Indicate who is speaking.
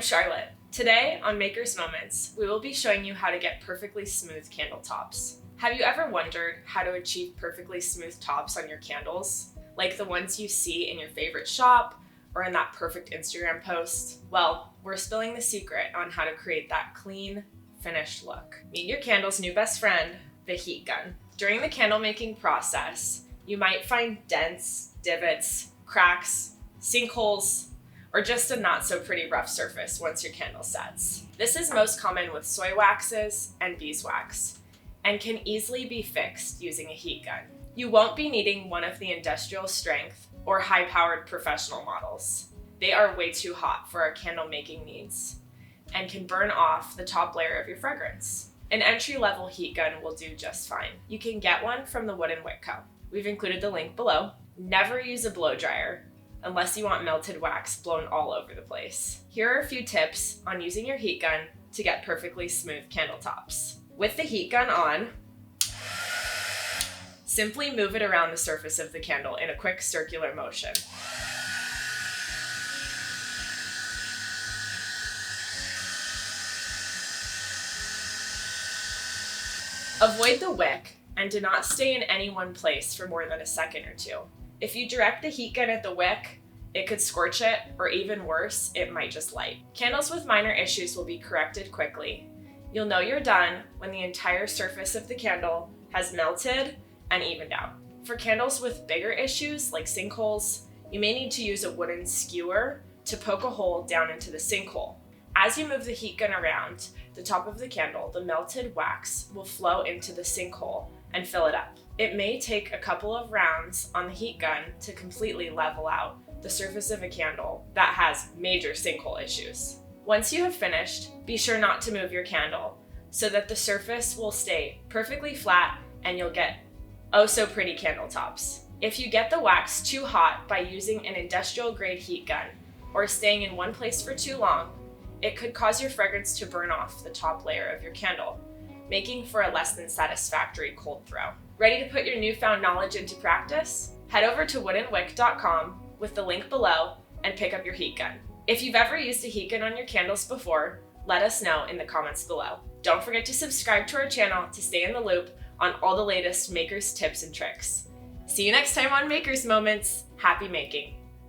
Speaker 1: I'm Charlotte. Today on Maker's Moments, we will be showing you how to get perfectly smooth candle tops. Have you ever wondered how to achieve perfectly smooth tops on your candles? Like the ones you see in your favorite shop or in that perfect Instagram post? Well, we're spilling the secret on how to create that clean, finished look. Meet your candle's new best friend, the heat gun. During the candle making process, you might find dents, divots, cracks, sinkholes, or just a not so pretty rough surface once your candle sets. This is most common with soy waxes and beeswax, and can easily be fixed using a heat gun. You won't be needing one of the industrial strength or high-powered professional models. They are way too hot for our candle making needs and can burn off the top layer of your fragrance. An entry-level heat gun will do just fine. You can get one from the WICK Co. We've included the link below. Never use a blow dryer unless you want melted wax blown all over the place. Here are a few tips on using your heat gun to get perfectly smooth candle tops. With the heat gun on, simply move it around the surface of the candle in a quick circular motion. Avoid the wick and do not stay in any one place for more than a second or two. If you direct the heat gun at the wick, it could scorch it, or even worse, it might just light. Candles with minor issues will be corrected quickly. You'll know you're done when the entire surface of the candle has melted and evened out. For candles with bigger issues, like sinkholes, you may need to use a wooden skewer to poke a hole down into the sinkhole. As you move the heat gun around the top of the candle, the melted wax will flow into the sinkhole and fill it up. It may take a couple of rounds on the heat gun to completely level out the surface of a candle that has major sinkhole issues. Once you have finished, be sure not to move your candle so that the surface will stay perfectly flat and you'll get oh so pretty candle tops. If you get the wax too hot by using an industrial grade heat gun or staying in one place for too long, it could cause your fragrance to burn off the top layer of your candle, making for a less than satisfactory cold throw. Ready to put your newfound knowledge into practice? Head over to woodenwick.com with the link below and pick up your heat gun. If you've ever used a heat gun on your candles before, let us know in the comments below. Don't forget to subscribe to our channel to stay in the loop on all the latest makers tips and tricks. See you next time on Makers Moments. Happy making!